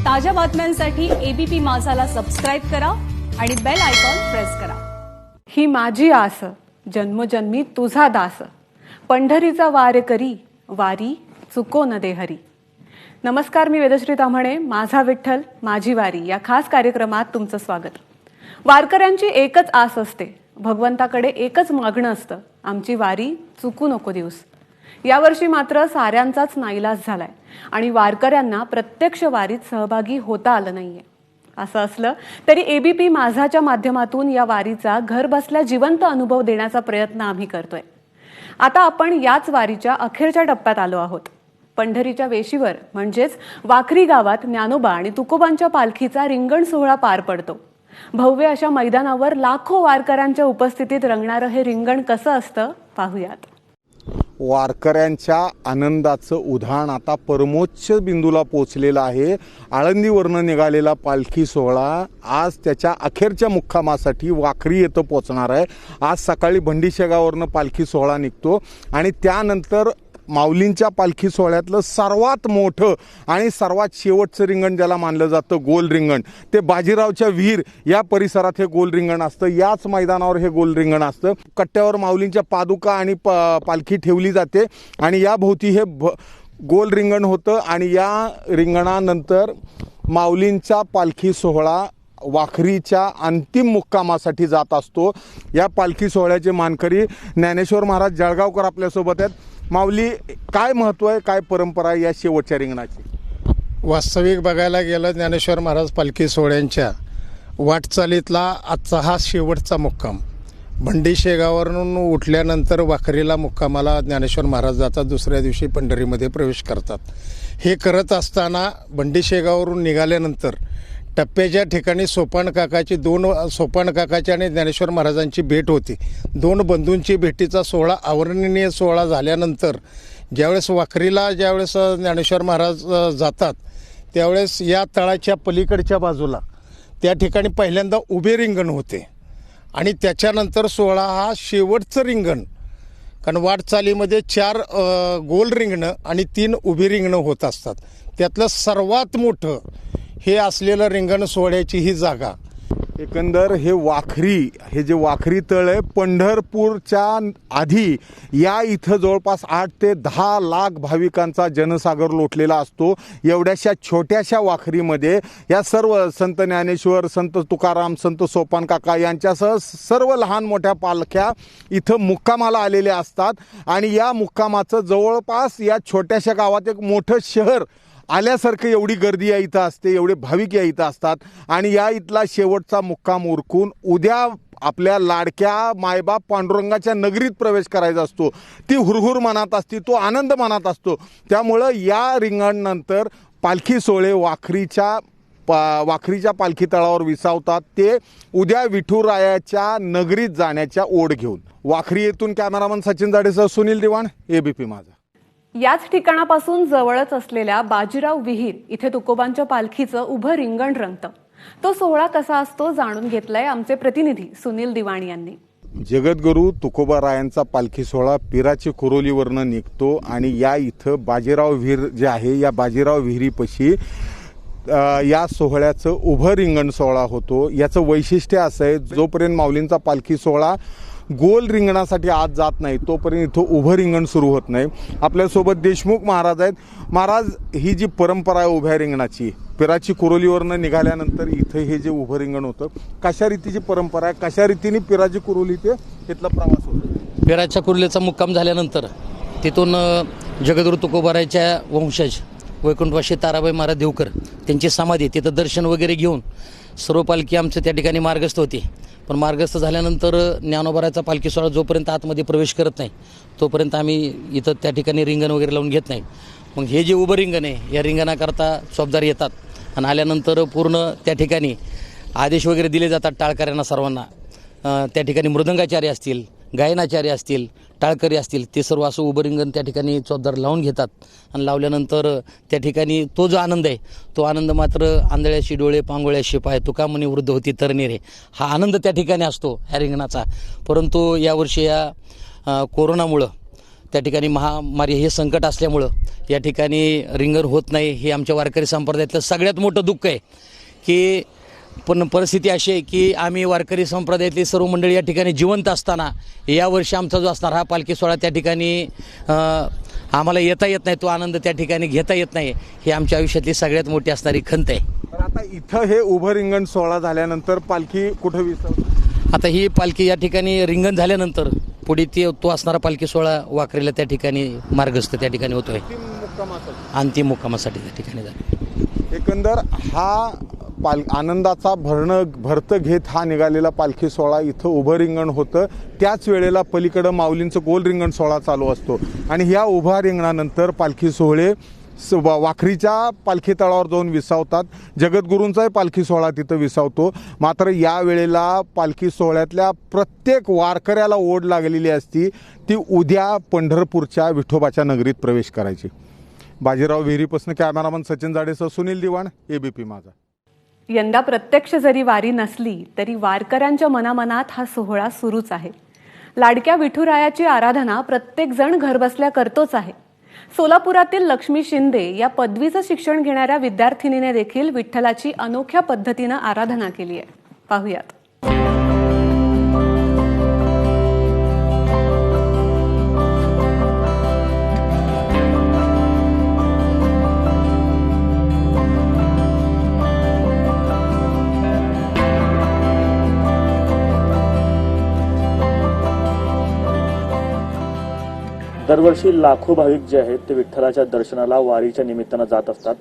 ताज्या बातम्यांसाठी ABP माझाला subscribe करा आणि बेल आयकॉन प्रेस करा। ही माझी आस जन्मजन्मी तुझा दास, पंढरीचा वार करी वारी चुको न दे हरी। नमस्कार, मी वेदश्री ताम्हणे। माझा विठ्ठल माझी वारी या खास कार्यक्रमात तुमचं स्वागत। वारकऱ्यांची एकच आस असते, भगवंताकडे एकच मागणं असतं, आमची वारी चुकू नको देऊस। यावर्षी मात्र साऱ्यांचाच नाईलाज झालाय आणि वारकऱ्यांना प्रत्यक्ष वारीत सहभागी होता आलं नाहीये। असं असलं तरी एबीपी माझाच्या माध्यमातून या वारीचा घर बसल्या जिवंत अनुभव देण्याचा प्रयत्न आम्ही करतोय। आता आपण याच वारीच्या अखेरच्या टप्प्यात आलो आहोत। पंढरीच्या वेशीवर म्हणजेच वाखरी गावात ज्ञानोबा आणि तुकोबांच्या पालखीचा रिंगण सोहळा पार पडतो। भव्य अशा मैदानावर लाखो वारकऱ्यांच्या उपस्थितीत रंगणारं हे रिंगण कसं असतं पाहूयात। वारकऱ्यांच्या आनंदाचं उधाण आता परमोच्च बिंदूला पोहोचलेलं आहे। आळंदीवरनं निघालेला पालखी सोहळा आज त्याच्या अखेरच्या मुक्कामासाठी वाखरी येथे पोहोचणार आहे। आज सकाळी भंडीशेगाववरनं पालखी सोहळा निघतो आणि त्यानंतर माऊलींच्या पालखी सोहळ्यातलं सर्वात मोठं आणि सर्वात शेवटचं रिंगण ज्याला मानलं जातं गोल रिंगण, ते बाजीरावच्या विहीर या परिसरात हे गोल रिंगण असतं। याच मैदानावर हे गोल रिंगण असतं। कट्ट्यावर माऊलींच्या पादुका आणि पालखी ठेवली जाते आणि या भोवती हे गोल रिंगण होतं आणि या रिंगणानंतर माऊलींचा पालखी सोहळा वाखरीच्या अंतिम मुक्कामासाठी जात असतो। या पालखी सोहळ्याचे मानकरी ज्ञानेश्वर महाराज जळगावकर आपल्यासोबत आहेत। माऊली, काय महत्त्व आहे, काय परंपरा आहे या शेवटच्या रिंगणाची? वास्तविक बघायला गेलं ज्ञानेश्वर महाराज पालखी सोहळ्यांच्या वाटचालीतला आजचा हा शेवटचा मुक्काम। भंडीशेगाववरून उठल्यानंतर वाखरीला मुक्कामाला ज्ञानेश्वर महाराज जातात, दुसऱ्या दिवशी पंढरीमध्ये प्रवेश करतात। हे करत असताना भंडीशेगाववरून निघाल्यानंतर टप्प्याच्या ठिकाणी सोपान काकाची आणि ज्ञानेश्वर महाराजांची भेट होती। दोन बंधूंची भेटीचा सोहळा, आवर्णनीय सोहळा झाल्यानंतर ज्यावेळेस वाखरीला ज्ञानेश्वर महाराज जातात त्यावेळेस या तळाच्या पलीकडच्या बाजूला त्या ठिकाणी पहिल्यांदा उभे रिंगण होते आणि त्याच्यानंतर सोहळा हा शेवटचं रिंगण, कारण वाटचालीमध्ये 4 गोल रिंगणं आणि 3 उभी रिंगणं होत असतात। त्यातलं सर्वात मोठं हे असलेलं रिंगण सोहळ्याची ही जागा। एकंदर हे जे वाखरी तळ आहे, पंढरपूरच्या आधी या इथं जवळपास 8 ते 10 लाख भाविकांचा जनसागर लोटलेला असतो। एवढ्याशा छोट्याशा वाखरीमध्ये या सर्व संत ज्ञानेश्वर, संत तुकाराम, संत सोपान काका यांच्यासह सर्व लहान मोठ्या पालख्या इथं मुक्कामाला आलेल्या असतात आणि या मुक्कामाचं जवळपास या छोट्याशा गावात एक मोठं शहर आल्यासारखं एवढी गर्दी या इथं असते, एवढे भाविक या इथं असतात आणि या इथला शेवटचा मुक्काम उरकून उद्या आपल्या लाडक्या मायबाप पांडुरंगाच्या नगरीत प्रवेश करायचा असतो। ती हुरहुर मनात असते, तो आनंद मनात असतो। त्यामुळं या रिंगणानंतर पालखी सोहळे वाखरीच्या पालखी तळावर विसावतात, ते उद्या विठुरायाच्या नगरीत जाण्याच्या ओढ घेऊन। वाखरी येथून कॅमेरामन सचिन जाडेसह सुनील दिवाण, एबीपी माझा। याच ठिकाणापासून जवळच असलेल्या बाजीराव विहीर इथे तुकोबांच्या पालखीचं उभं रिंगण रंगतं। तो सोहळा कसा असतो जाणून घेतलाय आमचे प्रतिनिधी सुनील दिवाण यांनी। जगद्गुरू तुकोबारायांचा पालखी सोहळा पिराची कुरोलीवरनं निघतो आणि या इथं बाजीराव विहीर जे आहे, या बाजीराव विहिरीपाशी या सोहळ्याचं उभं रिंगण सोहळा होतो। याचं वैशिष्ट्य असं आहे, जोपर्यंत माऊलींचा पालखी सोहळा गोल रिंगणासाठी आज जात नाही तोपर्यंत इथं उभं रिंगण सुरू होत नाही। आपल्यासोबत देशमुख महाराज आहेत। महाराज, ही जी परंपरा आहे उभ्या रिंगणाची, पिराची कुरोलीवरनं निघाल्यानंतर इथं हे जे उभं रिंगण होतं, कशा रीतीची परंपरा आहे, कशा रीतीने पिराची कुरोली ते इथला प्रवास होतो? पिराच्या कुरोलीचा मुक्काम झाल्यानंतर तिथून जगद्गुरू तुकोबारायच्या वंशज वैकुंठवासी ताराबाई महाराज देवकर त्यांची समाधी, तिथं दर्शन वगैरे घेऊन सर्व पालखी आमचं त्या ठिकाणी मार्गस्थ होती। पण मार्गस्थ झाल्यानंतर ज्ञानोबाराचा पालखी सोहळा जोपर्यंत आतमध्ये प्रवेश करत नाही तोपर्यंत आम्ही इथं त्या ठिकाणी रिंगण वगैरे लावून घेत नाही। मग हे जे उभं रिंगण आहे, या रिंगणाकरता चौबदार येतात आणि आल्यानंतर पूर्ण त्या ठिकाणी आदेश वगैरे दिले जातात टाळकऱ्यांना सर्वांना। त्या ठिकाणी मृदंगाचार्य असतील, गायनाचार्य असतील, टाळकरी असतील, ते सर्व असं उभं रिंगण त्या ठिकाणी चौबदार लावून घेतात आणि लावल्यानंतर त्या ठिकाणी तो जो आनंद आहे तो आनंद मात्र आंधळ्याशी डोळे पांगोळ्याशी पाय तुका म्हणे वृद्ध होती तरणी रे, हा आनंद त्या ठिकाणी असतो ह्या रिंगणाचा। परंतु यावर्षी या कोरोनामुळं त्या ठिकाणी महामारी हे संकट असल्यामुळं या ठिकाणी रिंगण होत नाही, हे आमच्या वारकरी संप्रदायातलं सगळ्यात मोठं दुःख आहे. की पण परिस्थिती अशी आहे की आम्ही वारकरी संप्रदायातली सर्व मंडळी या ठिकाणी जिवंत असताना यावर्षी आमचा जो असणार हा पालखी सोहळा त्या ठिकाणी आम्हाला येता येत नाही, तो आनंद त्या ठिकाणी घेता येत नाही, ही आमच्या आयुष्यातली सगळ्यात मोठी असणारी खंत आहे. तर आता इथं हे उभं रिंगण सोहळा झाल्यानंतर पालखी कुठं विसावते? आता ही पालखी या ठिकाणी रिंगण झाल्यानंतर पुढे तो असणारा पालखी सोहळा वाखरीला त्या ठिकाणी मार्गस्थ त्या ठिकाणी होतोय, अंतिम मुक्कामासाठी त्या ठिकाणी जातो. एकंदर हा आनंदाचा भरत घेत हा निघालेला पालखी सोहळा इथं उभं रिंगण होतं. त्याच वेळेला पलीकडं माऊलींचं गोल रिंगण सोहळा चालू असतो आणि ह्या उभा रिंगणानंतर पालखी सोहळे वाखरीच्या पालखी तळावर जाऊन विसावतात. जगद्गुरूंचाही पालखी सोहळा तिथं विसावतो. मात्र या वेळेला पालखी सोहळ्यातल्या प्रत्येक वारकऱ्याला ओढ लागलेली असती ती उद्या पंढरपूरच्या विठोबाच्या नगरीत प्रवेश करायची. बाजीराव विहिरीपासून कॅमेरामन सचिन जाडेसह सुनील दिवाण, एबीपी माझा. यंदा प्रत्यक्ष जरी वारी नसली तरी वारकऱ्यांच्या मनामनात हा सोहळा सुरूच आहे. लाडक्या विठुरायाची आराधना प्रत्येक जण घरबसल्या करतोच आहे. सोलापुरातील लक्ष्मी शिंदे या पदवीचं शिक्षण घेणाऱ्या विद्यार्थिनीने देखील विठ्ठलाची अनोख्या पद्धतीनं आराधना केली आहे. पाहूयात. दरवर्षी लाखो भाविक जे आहेत ते विठ्ठलाच्या दर्शनाला वारीच्या निमित्तानं जात असतात.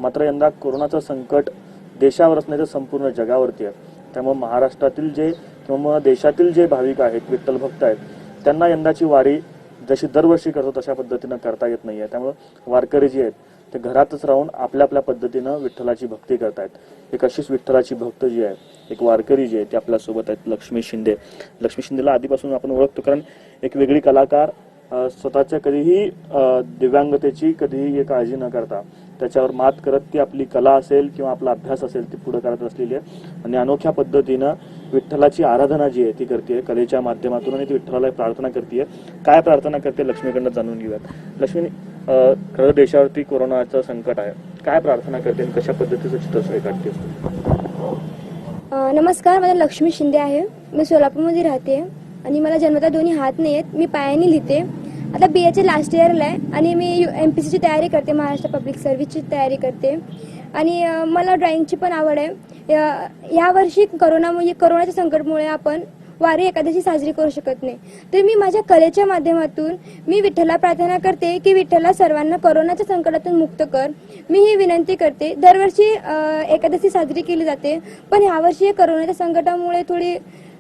मात्र यंदा कोरोनाचं संकट देशावरच नाही तर संपूर्ण जगावरती आहे. त्यामुळे महाराष्ट्रातील जे किंवा देशातील जे भाविक आहेत, विठ्ठल भक्त आहेत, त्यांना यंदाची वारी जशी दरवर्षी करतो तशा पद्धतीनं करता येत नाही आहे. त्यामुळे वारकरी जे आहेत ते घरातच राहून आपल्या आपल्या पद्धतीनं विठ्ठलाची भक्ती करतायत. एक अशीच विठ्ठलाची भक्त जी आहे, एक वारकरी जी आहे ते आपल्यासोबत आहेत, लक्ष्मी शिंदे. लक्ष्मी शिंदेला आधीपासून आपण ओळखतो, कारण एक वेगळी कलाकार, स्वतःच्या कधीही दिव्यांगतेची कधीही काळजी न करता त्याच्यावर मात करत ती आपली कला असेल किंवा आपला अभ्यास असेल ती पुढे करत असलेली आहे. आणि अनोख्या पद्धतीनं विठ्ठलाची आराधना जी आहे ती करते कलेच्या माध्यमातून, आणि ती विठ्ठलाला प्रार्थना करते. काय प्रार्थना करते लक्ष्मीकडनं जाणून घेऊयात. लक्ष्मी, खरं देशावरती कोरोनाचं संकट आहे, काय प्रार्थना करते आणि कशा पद्धतीचं चित्र रेखाटते? नमस्कार, माझं लक्ष्मी शिंदे आहे. मी सोलापूरमध्ये राहते आणि मला जन्मता दोन्ही हात नाही आहेत. मी पायाने लिहिते. आता BAचे लास्ट इयरला आहे आणि मी MPSCची तयारी करते, महाराष्ट्र पब्लिक सर्व्हिसची तयारी करते. आणि मला ड्रॉइंगची पण आवड आहे. यावर्षी कोरोनाच्या संकटमुळे आपण वारी एकादशी साजरी करू शकत नाही, तर मी माझ्या कलेच्या माध्यमातून मी विठ्ठला प्रार्थना करते की विठ्ठला सर्वांना कोरोनाच्या संकटातून मुक्त कर. मी ही विनंती करते. दरवर्षी एकादशी साजरी केली जाते, पण यावर्षी कोरोनाच्या संकटामुळे थोडी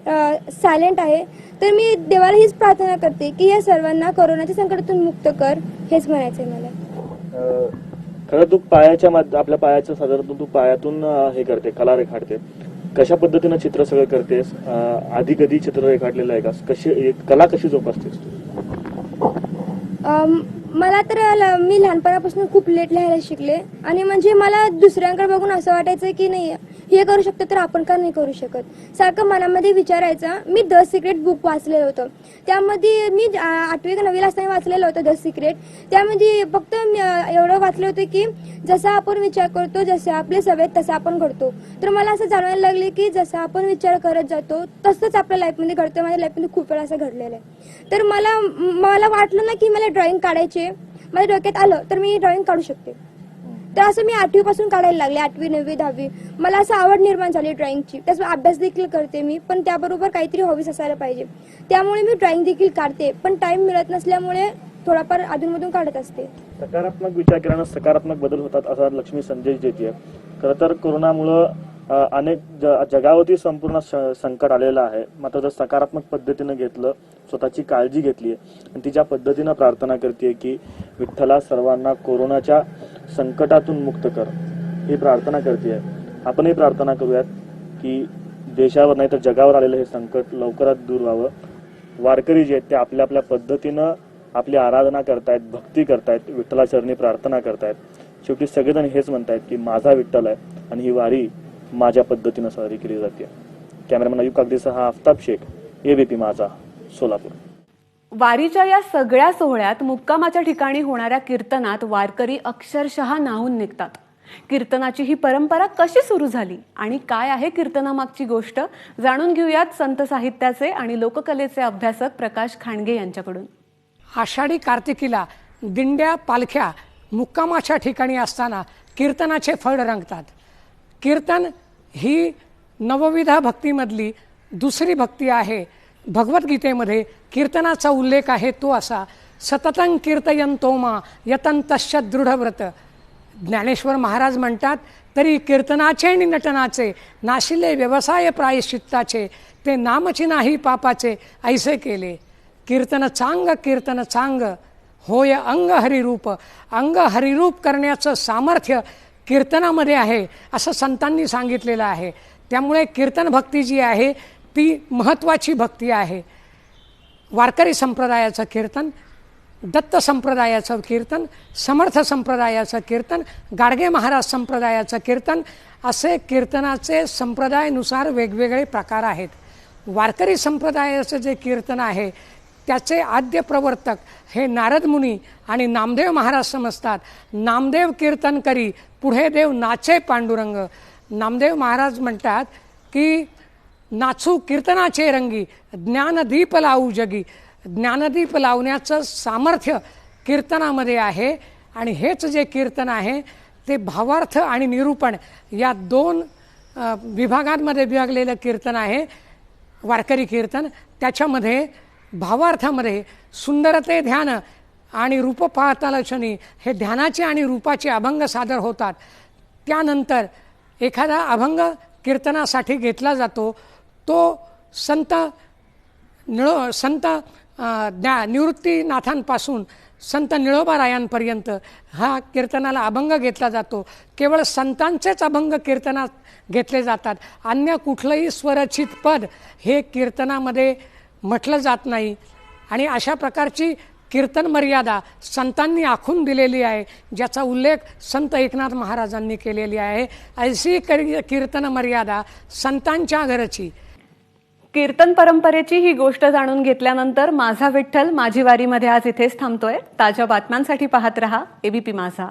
सायलेंट आहे, तर मी देवाला हीच प्रार्थना करते की या सर्वांना कोरोनाच्या संकटातून मुक्त कर, हेच म्हणायचंय मला. खरं तू आपल्या पायाचं साधारण तू पायातून हे करते, कला रेखाटते. कशा पद्धतीनं चित्र सगळं करतेस? आधी कधी चित्र रेखाटलेलं आहे का? कशी कला कशी जोपासतेस तू? मला तर मी लहानपणापासून खूप लेट लिहायला शिकले आणि म्हणजे मला दुसऱ्यांकडे बघून असं वाटायचं की नाही हे करू शकतो तर आपण का नाही करू शकत, सारखं मनामध्ये विचारायचा. मी द सिक्रेट बुक वाचलेलं होतं, त्यामध्ये मी 8वी का 9वीला असताना वाचलेलं होतं द सिक्रेट. त्यामध्ये फक्त एवढं वाचलं होतं की जसा आपण विचार करतो, जसे आपले सवय तसं आपण घडतो. तर मला असं जाणवायला लागले की जसं आपण विचार करत जातो तसंच आपल्या लाईफमध्ये घडतं. माझ्या लाईफमध्ये खूप वेळा असं घडलेलं आहे. तर मला वाटलं ना की मला ड्रॉइंग काढायचे, माझ्या डोक्यात आलं तर मी ड्रॉइंग काढू शकते. तर असं मी 8वी पासून काढायला लागले. 8वी 9वी 10वी मला असं आवड निर्माण झाली ड्रॉइंगची. त्याच अभ्यास देखील करते मी, पण त्याबरोबर काहीतरी हॉबीज असायला पाहिजे. त्यामुळे मी ड्रॉइंग देखील काढते, पण टाइम मिळत नसल्यामुळे थोडाफार अधूनमधून काढत असते. सकारात्मक विचार केल्यानं सकारात्मक बदल होतात असा लक्ष्मी संदेश देते. खरं तर कोरोनामुळं अनेक जगावरती संपूर्ण संकट आलेलं आहे. मात्र जर सकारात्मक पद्धतीनं घेतलं, स्वतःची काळजी घेतली आणि तिच्या पद्धतीनं प्रार्थना करते की विठ्ठला सर्वांना कोरोनाच्या संकटातून मुक्त कर, ही प्रार्थना करते. आपणही प्रार्थना करूयात की देशावर नाही तर जगावर आलेलं हे संकट लवकरात दूर व्हावं. वारकरी जे आहेत ते आपल्या आपल्या पद्धतीनं आपली आराधना करतायत, भक्ती करतायत, विठ्ठलाचरणी प्रार्थना करतायत. शेवटी सगळेजण हेच म्हणतायत की माझा विठ्ठल आहे आणि ही वारी माझ्या पद्धतीनं साजरी केली जाते. कॅमेरामॅन अयूब कागदीसह आफताब शेख, एबीपी माझा, सोलापूर. वारीच्या या सगळ्या सोहळ्यात मुक्कामाच्या ठिकाणी होणाऱ्या कीर्तनात वारकरी अक्षरशः न्हाऊन निघतात. कीर्तनाची ही परंपरा कशी सुरू झाली आणि काय आहे कीर्तनामागची गोष्ट, जाणून घेऊयात संत साहित्याचे आणि लोककलेचे अभ्यासक प्रकाश खांडगे यांच्याकडून. आषाढी कार्तिकीला दिंड्या पालख्या मुक्कामाच्या ठिकाणी असताना कीर्तनाचे फळ रंगतात. कीर्तन ही नवविधा भक्तीमधली दुसरी भक्ती आहे. भगवद्गीतेमध्ये कीर्तनाचा उल्लेख आहे तो असा, सततं कीर्तयन्तो मा यतन्तश्च दृढव्रत. ज्ञानेश्वर महाराज म्हणतात, तरी कीर्तनाचे आणि नटनाचे नाशिले व्यवसाय प्रायश्चित्ताचे, ते नामची नाही पापाचे ऐसे केले. कीर्तन चांग होय अंग हरिरूप. अंग हरिरूप करण्याचं सामर्थ्य कीर्तनामध्ये आहे असं संतांनी सांगितलेलं आहे. त्यामुळे कीर्तन भक्ती जी आहे ती महत्त्वाची भक्ती आहे. वारकरी संप्रदायाचं कीर्तन, दत्त संप्रदायाचं कीर्तन, समर्थ संप्रदायाचं कीर्तन, गाडगे महाराज संप्रदायाचं कीर्तन, असे कीर्तनाचे संप्रदायानुसार वेगवेगळे प्रकार आहेत. वारकरी संप्रदायाचं जे कीर्तन आहे त्याचे आद्य प्रवर्तक हे नारद मुनी आणि नामदेव महाराज समजतात. नामदेव कीर्तन करी पुढे देव नाचे पांडुरंग. नामदेव महाराज म्हणतात की नाचू कीर्तनाचे रंगी, ज्ञानदीप लावू जगी. ज्ञानदीप लावण्याचं सामर्थ्य कीर्तनामध्ये आहे. आणि हेच जे कीर्तन आहे ते भावार्थ आणि निरूपण या दोन विभागांमध्ये विभागलेलं कीर्तन आहे वारकरी कीर्तन. त्याच्यामध्ये भावार्थामध्ये सुंदरते ध्यान आणि रूप पाहतालक्षणी हे ध्यानाचे आणि रूपाचे अभंग सादर होतात. त्यानंतर एखादा अभंग कीर्तनासाठी घेतला जातो तो संत निवृत्तीनाथांपासून संत निळोबारायांपर्यंत हा कीर्तनाला अभंग घेतला जातो. केवळ संतांचेच अभंग कीर्तनात घेतले जातात. अन्य कुठलंही स्वरचित पद हे कीर्तनामध्ये म्हटलं जात नाही. आणि अशा प्रकारची कीर्तन मर्यादा संतांनी आखून दिलेली आहे, ज्याचा उल्लेख संत एकनाथ महाराजांनी केलेली आहे. ऐशी कीर्तन मर्यादा संतांच्या घरची. कीर्तन परंपरेची ही गोष्ट जाणून घेतल्यानंतर माझा विठ्ठल माझी वारीमध्ये आज इथेच थांबतोय. ताज्या बातम्यांसाठी पाहत रहा एबीपी माझा.